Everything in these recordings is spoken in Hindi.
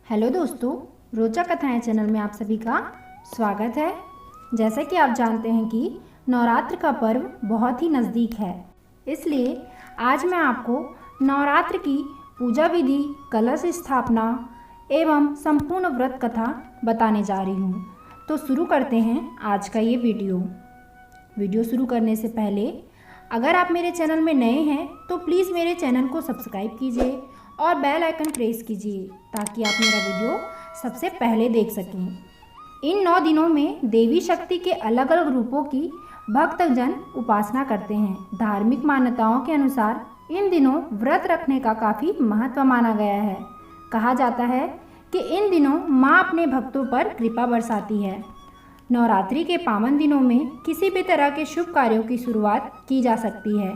हेलो दोस्तों, रोचक कथाएं चैनल में आप सभी का स्वागत है। जैसा कि आप जानते हैं कि नवरात्र का पर्व बहुत ही नज़दीक है, इसलिए आज मैं आपको नवरात्र की पूजा विधि, कलश स्थापना एवं संपूर्ण व्रत कथा बताने जा रही हूँ। तो शुरू करते हैं आज का ये वीडियो शुरू करने से पहले अगर आप मेरे चैनल में नए हैं तो प्लीज़ मेरे चैनल को सब्सक्राइब कीजिए और बेल आइकन प्रेस कीजिए ताकि आप मेरा वीडियो सबसे पहले देख सकें। इन 9 दिनों में देवी शक्ति के अलग अलग रूपों की भक्तजन उपासना करते हैं। धार्मिक मान्यताओं के अनुसार इन दिनों व्रत रखने का काफ़ी महत्व माना गया है। कहा जाता है कि इन दिनों माँ अपने भक्तों पर कृपा बरसाती है। नवरात्रि के पावन दिनों में किसी भी तरह के शुभ कार्यों की शुरुआत की जा सकती है।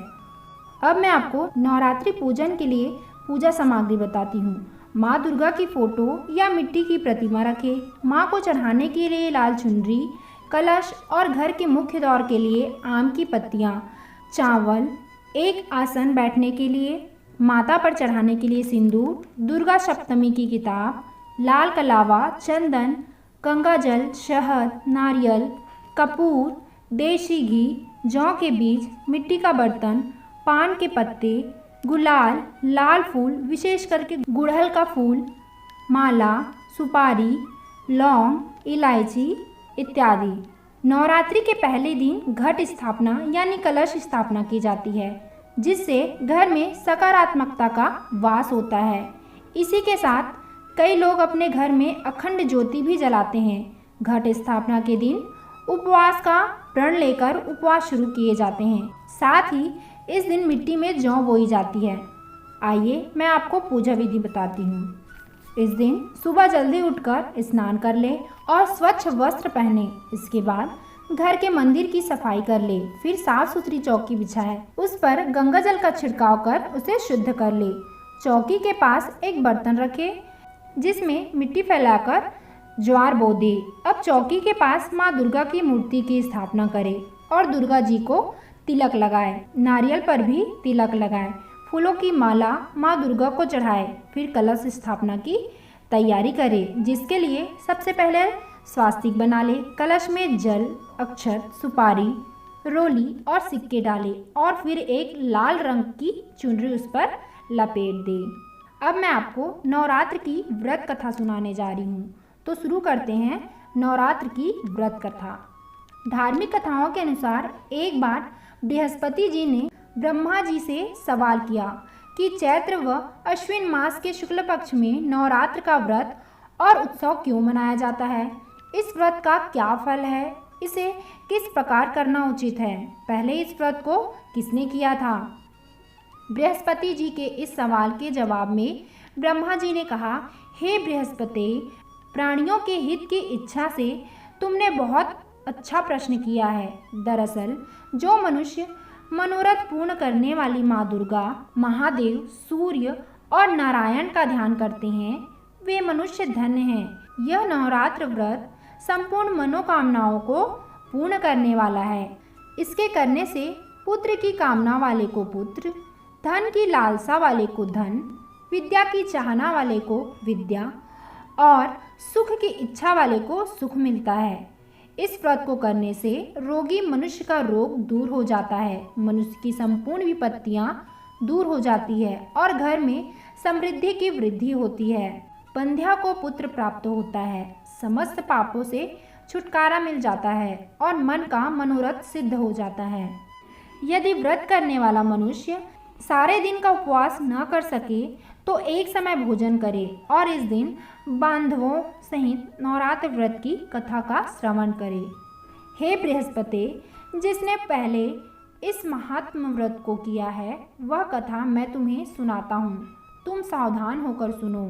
अब मैं आपको नवरात्रि पूजन के लिए पूजा सामग्री बताती हूँ। माँ दुर्गा की फोटो या मिट्टी की प्रतिमा रखें। माँ को चढ़ाने के लिए लाल चुनरी, कलश और घर के मुख्य द्वार के लिए आम की पत्तियाँ, चावल, एक आसन बैठने के लिए, माता पर चढ़ाने के लिए सिंदूर, दुर्गा सप्तमी की किताब, लाल कलावा, चंदन, गंगाजल, शहद, नारियल, कपूर, देशी घी, जौ के बीज, मिट्टी का बर्तन, पान के पत्ते, गुलाल, लाल फूल, विशेष करके गुड़हल का फूल, माला, सुपारी, लौंग, इलायची इत्यादि। नवरात्रि के पहले दिन घट स्थापना यानी कलश स्थापना की जाती है, जिससे घर में सकारात्मकता का वास होता है। इसी के साथ कई लोग अपने घर में अखंड ज्योति भी जलाते हैं। घट स्थापना के दिन उपवास का प्रण लेकर उपवास शुरू किए जाते हैं। साथ ही इस दिन मिट्टी में जौ बोई जाती है। आइए मैं आपको पूजा विधि बताती हूँ। इस दिन सुबह जल्दी उठकर स्नान कर ले और स्वच्छ वस्त्र पहने। इसके बाद घर के मंदिर की सफाई कर ले। फिर साफ सुथरी चौकी बिछाए, उस पर गंगा जल का छिड़काव कर उसे शुद्ध कर ले। चौकी के पास एक बर्तन रखे जिसमें मिट्टी फैलाकर ज्वार बो दे। अब चौकी के पास माँ दुर्गा की मूर्ति की स्थापना करे और दुर्गा जी को तिलक लगाए। नारियल पर भी तिलक लगाए। फूलों की माला माँ दुर्गा को चढ़ाए। फिर कलश स्थापना की तैयारी करे, जिसके लिए सबसे पहले स्वास्तिक बना ले। कलश में जल, अक्षत, सुपारी, रोली और सिक्के डाले और फिर एक लाल रंग की चुनरी उस पर लपेट दे। अब मैं आपको नवरात्र की व्रत कथा सुनाने जा रही हूँ। तो शुरू करते हैं नवरात्र की व्रत कथा। धार्मिक कथाओं के अनुसार एक बार बृहस्पति जी ने ब्रह्मा जी से सवाल किया कि चैत्र व अश्विन मास के शुक्ल पक्ष में नवरात्र का व्रत और उत्सव क्यों मनाया जाता है, इस व्रत का क्या फल है, इसे किस प्रकार करना उचित है, पहले इस व्रत को किसने किया था। बृहस्पति जी के इस सवाल के जवाब में ब्रह्मा जी ने कहा, हे बृहस्पति, प्राणियों के हित की इच्छा से तुमने बहुत अच्छा प्रश्न किया है। दरअसल जो मनुष्य मनोरथ पूर्ण करने वाली माँ दुर्गा, महादेव, सूर्य और नारायण का ध्यान करते हैं, वे मनुष्य धन्य हैं। यह नवरात्र व्रत संपूर्ण मनोकामनाओं को पूर्ण करने वाला है। इसके करने से पुत्र की कामना वाले को पुत्र, धन की लालसा वाले को धन, विद्या की चाहना वाले को विद्या और सुख की इच्छा वाले को सुख मिलता है। इस व्रत को करने से रोगी मनुष्य का रोग दूर हो जाता है, मनुष्य की संपूर्ण विपत्तियां दूर हो जाती है और घर में समृद्धि की वृद्धि होती है। बंध्या को पुत्र प्राप्त होता है, समस्त पापों से छुटकारा मिल जाता है और मन का मनोरथ सिद्ध हो जाता है। यदि व्रत करने वाला मनुष्य सारे दिन का उपवास न कर सके तो एक समय भोजन करे और इस दिन बांधवों सहित नवरात्र व्रत की कथा का श्रवण करे। हे बृहस्पति, जिसने पहले इस महात्म व्रत को किया है, वह कथा मैं तुम्हें सुनाता हूँ, तुम सावधान होकर सुनो।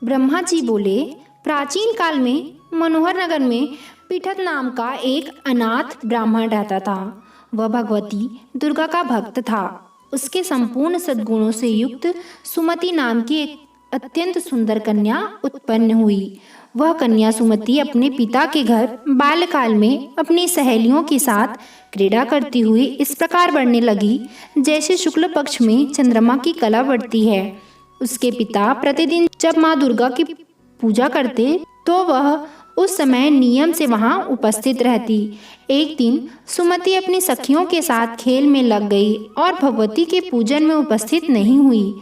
ब्रह्मा जी बोले, प्राचीन काल में मनोहर नगर में पीठक नाम का एक अनाथ ब्राह्मण रहता था। वह भगवती दुर्गा का भक्त था। उसके संपूर्ण सद्गुणों से युक्त सुमति नाम की एक अत्यंत सुंदर कन्या उत्पन्न हुई। वह कन्या सुमति अपने पिता के घर बाल्यकाल में अपनी सहेलियों के साथ क्रीड़ा करती हुई इस प्रकार बढ़ने लगी जैसे शुक्ल पक्ष में चंद्रमा की कला बढ़ती है। उसके पिता प्रतिदिन जब माँ दुर्गा की पूजा करते तो वह उस समय नियम से वहां उपस्थित रहती। एक दिन सुमति अपनी सखियों के साथ खेल में लग गई और भगवती के पूजन में उपस्थित नहीं हुई।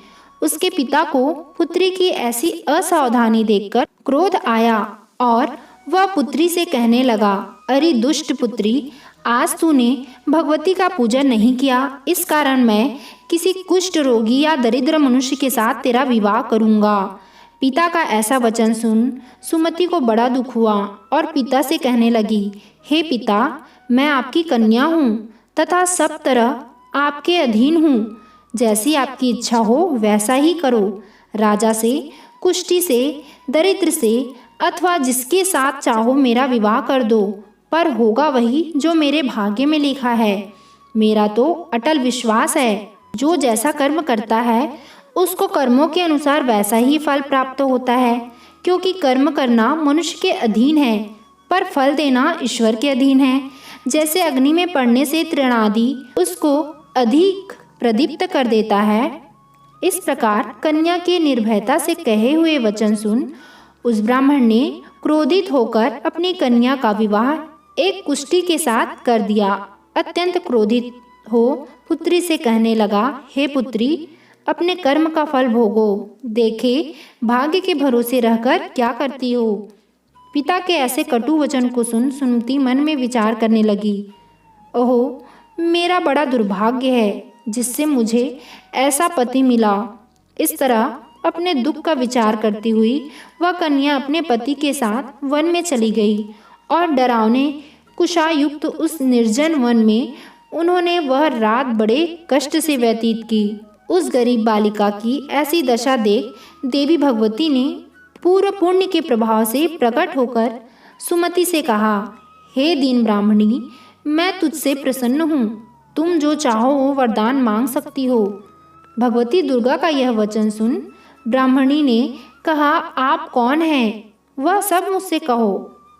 उसके पिता को पुत्री की ऐसी असावधानी देखकर क्रोध आया और वह पुत्री से कहने लगा, अरे दुष्ट पुत्री, आज तूने भगवती का पूजन नहीं किया, इस कारण मैं किसी कुष्ठ रोगी या दरिद्र मनुष्य के साथ तेरा विवाह करूंगा। पिता का ऐसा वचन सुन सुमति को बड़ा दुख हुआ और पिता से कहने लगी, हे पिता, मैं आपकी कन्या हूँ तथा सब तरह आपके अधीन हूँ। जैसी आपकी इच्छा हो वैसा ही करो। राजा से, कुष्ठी से, दरिद्र से अथवा जिसके साथ चाहो मेरा विवाह कर दो, पर होगा वही जो मेरे भाग्य में लिखा है। मेरा तो अटल विश्वास है, जो जैसा कर्म करता है उसको कर्मों के अनुसार वैसा ही फल प्राप्त होता है, क्योंकि कर्म करना मनुष्य के अधीन है पर फल देना ईश्वर के अधीन है। जैसे अग्नि में पड़ने से तृणादि उसको अधिक प्रदीप्त कर देता है, इस प्रकार कन्या के निर्भयता से कहे हुए वचन सुन उस ब्राह्मण ने क्रोधित होकर अपनी कन्या का विवाह एक कुष्ठी के साथ कर दिया। अत्यंत क्रोधित हो पुत्री से कहने लगा, हे पुत्री, अपने कर्म का फल भोगो। देखे भाग्य के भरोसे रहकर क्या करती हो। पिता के ऐसे कटु वचन को सुन सुमति मन में विचार करने लगी, ओहो, मेरा बड़ा दुर्भाग्य है जिससे मुझे ऐसा पति मिला। इस तरह अपने दुख का विचार करती हुई वह कन्या अपने पति के साथ वन में चली गई और डरावने कुशायुक्त उस निर्जन वन में उन्होंने वह रात बड़े कष्ट से व्यतीत की। उस गरीब बालिका की ऐसी दशा देख देवी भगवती ने पूर्व पुण्य के प्रभाव से प्रकट होकर सुमति से कहा, हे दीन ब्राह्मणी, मैं तुझसे प्रसन्न हूँ, तुम जो चाहो वो वरदान मांग सकती हो। भगवती दुर्गा का यह वचन सुन ब्राह्मणी ने कहा, आप कौन हैं? वह सब मुझसे कहो।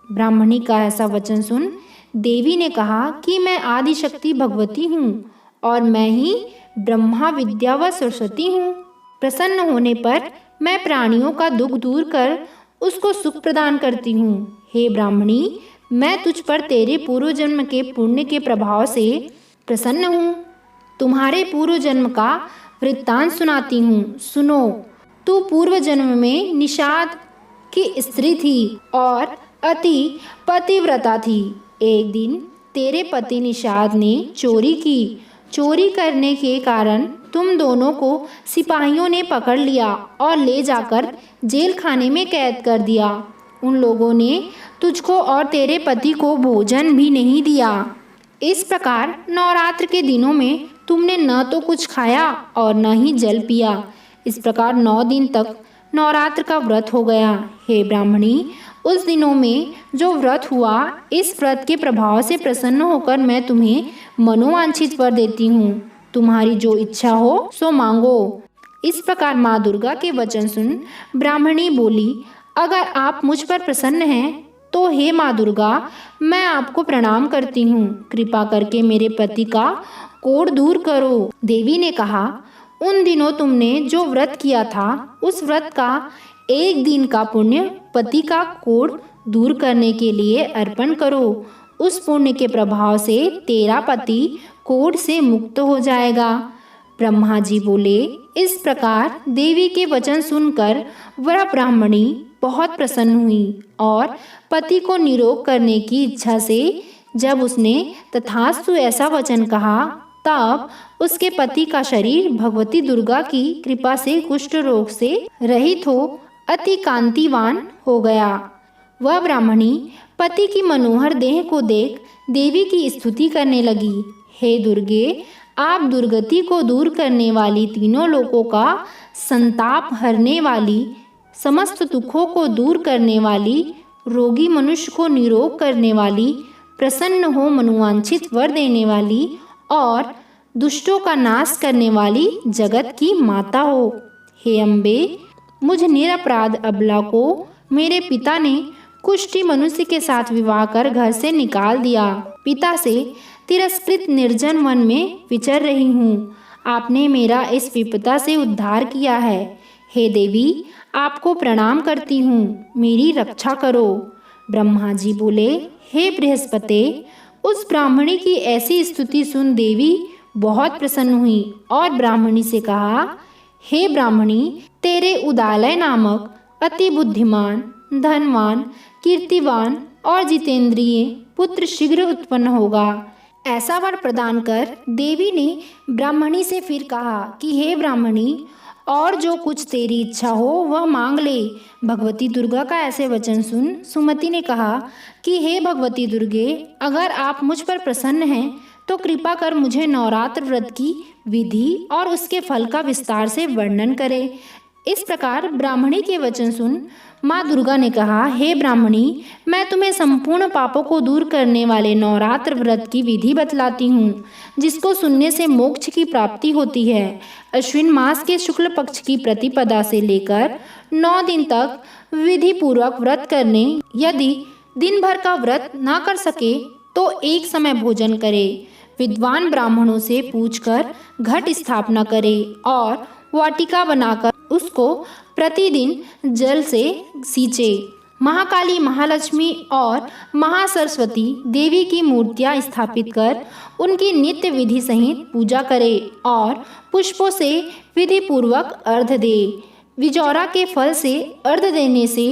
ब्राह्मणी का ऐसा वचन सुन देवी ने कहा कि मैं आदिशक्ति भगवती हूँ और मैं ही ब्रह्मा विद्या व सरस्वती हूँ। प्रसन्न होने पर मैं प्राणियों का दुख दूर कर उसको सुख प्रदान करती हूँ। हे ब्राह्मणी, मैं तुझ पर तेरे पूर्व जन्म के पुण्य के प्रभाव से प्रसन्न हूँ। तुम्हारे पूर्व जन्म का वृत्तांत सुनाती हूँ, सुनो। तू पूर्व जन्म में निषाद की स्त्री थी और अति पतिव्रता थी। एक दिन तेरे पति निषाद ने चोरी की। चोरी करने के कारण तुम दोनों को सिपाहियों ने पकड़ लिया और ले जाकर जेल खाने में कैद कर दिया। उन लोगों ने तुझको और तेरे पति को भोजन भी नहीं दिया। इस प्रकार नवरात्र के दिनों में तुमने न तो कुछ खाया और न ही जल पिया। इस प्रकार 9 दिन तक नवरात्र का व्रत हो गया। हे ब्राह्मणी, उस दिनों में जो व्रत हुआ, इस व्रत के प्रभाव से प्रसन्न होकर मैं तुम्हें मनोवांछित वर देती हूँ। तुम्हारी जो इच्छा हो सो मांगो। इस प्रकार माँ दुर्गा के वचन सुन ब्राह्मणी बोली, अगर आप मुझ पर प्रसन्न हैं तो हे माँ दुर्गा, मैं आपको प्रणाम करती हूँ। कृपा करके मेरे पति का कोढ़ दूर करो। देवी ने कहा, उन दिनों तुमने जो व्रत किया था उस व्रत का एक दिन का पुण्य पति का कोढ़ दूर करने के लिए अर्पण करो। उस पुण्य के प्रभाव से तेरा पति कोढ़ से मुक्त हो जाएगा। ब्रह्मा जी बोले। इस प्रकार देवी के वचन सुनकर वह ब्राह्मणी बहुत प्रसन्न हुई और पति को निरोग करने की इच्छा से जब उसने तथास्तु ऐसा वचन कहा, तब उसके पति का शरीर भगवती दुर्गा की कृपा से कुष्ठ रोग से रहित हो अति कांतिवान हो गया। वह ब्राह्मणी पति की मनोहर देह को देख देवी की स्तुति करने लगी। हे दुर्गे, आप दुर्गति को दूर करने वाली, तीनों लोकों का संताप हरने वाली, समस्त दुखों को दूर करने वाली, रोगी मनुष्य को निरोग करने वाली, प्रसन्न हो मनोवांछित वर देने वाली और दुष्टों का नाश करने वाली जगत की माता हो। हे अम्बे, मुझ निरपराध अबला को मेरे पिता ने कुष्ठी मनुष्य के साथ विवाह कर घर से निकाल दिया। पिता से तिरस्कृत निर्जन वन में विचर रही हूँ। आपने मेरा इस विपदा से उद्धार किया है। हे देवी, आपको प्रणाम करती हूँ, मेरी रक्षा करो। ब्रह्मा जी बोले, हे बृहस्पति, उस ब्राह्मणी की ऐसी स्तुति सुन देवी बहुत प्रसन्न हुई और ब्राह्मणी से कहा, हे ब्राह्मणी, तेरे उदालय नामक अति बुद्धिमान, धनवान, कीर्तिवान और जितेंद्रिय पुत्र शीघ्र उत्पन्न होगा। ऐसा वर प्रदान कर देवी ने ब्राह्मणी से फिर कहा कि हे ब्राह्मणी, और जो कुछ तेरी इच्छा हो वह मांग ले। भगवती दुर्गा का ऐसे वचन सुन सुमति ने कहा कि हे भगवती दुर्गे, अगर आप मुझ पर प्रसन्न हैं तो कृपा कर मुझे नवरात्र व्रत की विधि और उसके फल का विस्तार से वर्णन करें। इस प्रकार ब्राह्मणी के वचन सुन माँ दुर्गा ने कहा, हे ब्राह्मणी, मैं तुम्हें संपूर्ण पापों को दूर करने वाले नवरात्र व्रत की विधि बतलाती हूँ, जिसको सुनने से मोक्ष की प्राप्ति होती है। अश्विन मास के शुक्ल पक्ष की प्रतिपदा से लेकर 9 दिन तक विधि पूर्वक व्रत करने, यदि दिन भर का व्रत ना कर सके तो एक समय भोजन करे। विद्वान ब्राह्मणों से पूछकर घट स्थापना करे और वाटिका बनाकर उसको प्रतिदिन जल से सींचे। महाकाली, महालक्ष्मी और महासरस्वती देवी की मूर्तियां स्थापित कर उनकी नित्य विधि सहित पूजा करे और पुष्पों से विधि पूर्वक अर्घ्य दे। विजौरा के फल से अर्घ्य देने से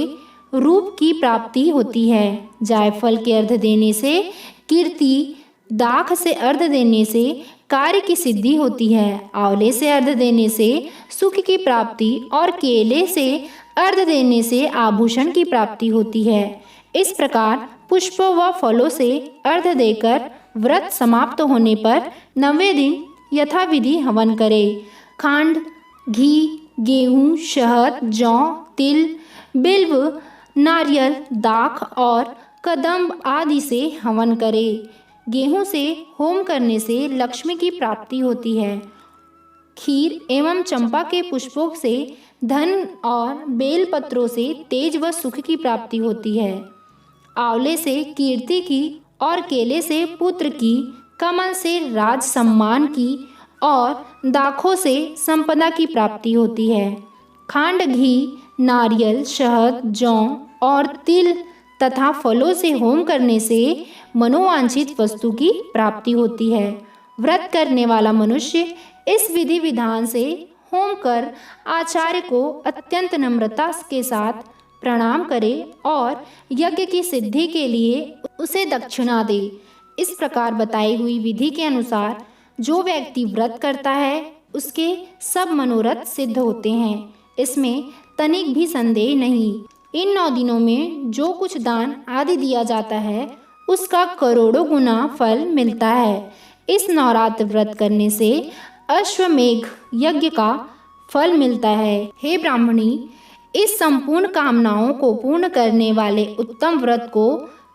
रूप की प्राप्ति होती है। जायफल के अर्घ्य देने से कीर्ति, दाख से अर्घ्य देने से कार्य की सिद्धि होती है। आंवले से अर्घ्य देने से सुख की प्राप्ति और केले से अर्घ्य देने से आभूषण की प्राप्ति होती है। इस प्रकार पुष्पों व फलों से अर्घ्य देकर व्रत समाप्त होने पर 90वें दिन यथाविधि हवन करे। खांड, घी, गेहूँ, शहद, जौ, तिल, बिल्व, नारियल, दाख और कदम्ब आदि से हवन करे। गेहूं से होम करने से लक्ष्मी की प्राप्ति होती है। खीर एवं चंपा के पुष्पों से धन और बेल पत्रों से तेज व सुख की प्राप्ति होती है। आंवले से कीर्ति की और केले से पुत्र की, कमल से राज सम्मान की और दाखों से संपदा की प्राप्ति होती है। खांड, घी, नारियल, शहद, जौ और तिल तथा फलों से होम करने से मनोवांछित वस्तु की प्राप्ति होती है। व्रत करने वाला मनुष्य इस विधि विधान से होम कर आचार्य को अत्यंत नम्रता के साथ प्रणाम करे और यज्ञ की सिद्धि के लिए उसे दक्षिणा दे। इस प्रकार बताई हुई विधि के अनुसार जो व्यक्ति व्रत करता है उसके सब मनोरथ सिद्ध होते हैं। इसमें तनिक भी संदेह नहीं। इन 9 दिनों में जो कुछ दान आदि दिया जाता है उसका करोड़ों गुना फल मिलता है। इस नवरात्र व्रत करने से अश्वमेघ यज्ञ का फल मिलता है। हे ब्राह्मणी, इस संपूर्ण कामनाओं को पूर्ण करने वाले उत्तम व्रत को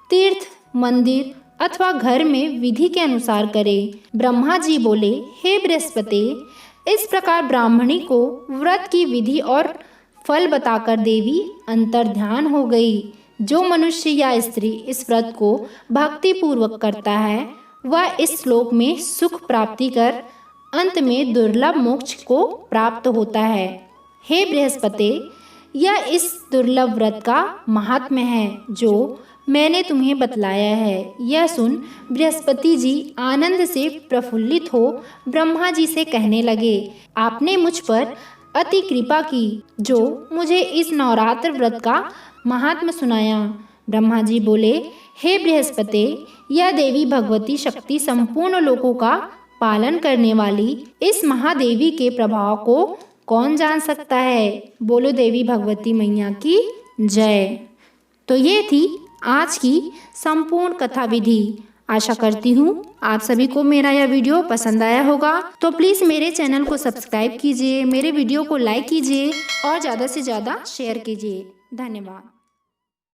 तीर्थ, मंदिर अथवा घर में विधि के अनुसार करे। ब्रह्मा जी बोले, हे बृहस्पति, इस प्रकार ब्राह्मणी को व्रत की विधि और फल बताकर देवी अंतर्ध्यान हो गई। जो मनुष्य या स्त्री इस व्रत को भक्ति पूर्वक करता है वह इस श्लोक में सुख प्राप्ति कर अंत में दुर्लभ मोक्ष को प्राप्त होता है। हे बृहस्पति, यह इस दुर्लभ व्रत का महात्म्य है जो मैंने तुम्हें बतलाया है। यह सुन बृहस्पति जी आनंद से प्रफुल्लित हो ब्रह्मा जी से कहने लगे, आपने मुझ पर अति कृपा की जो मुझे इस नवरात्र व्रत का महात्म्य सुनाया। ब्रह्मा जी बोले, हे बृहस्पति, यह देवी भगवती शक्ति संपूर्ण लोकों का पालन करने वाली इस महादेवी के प्रभाव को कौन जान सकता है। बोलो देवी भगवती मैया की जय। तो ये थी आज की संपूर्ण कथा विधि। आशा करती हूँ आप सभी को मेरा यह वीडियो पसंद आया होगा। तो प्लीज़ मेरे चैनल को सब्सक्राइब कीजिए, मेरे वीडियो को लाइक कीजिए और ज़्यादा से ज़्यादा शेयर कीजिए। धन्यवाद।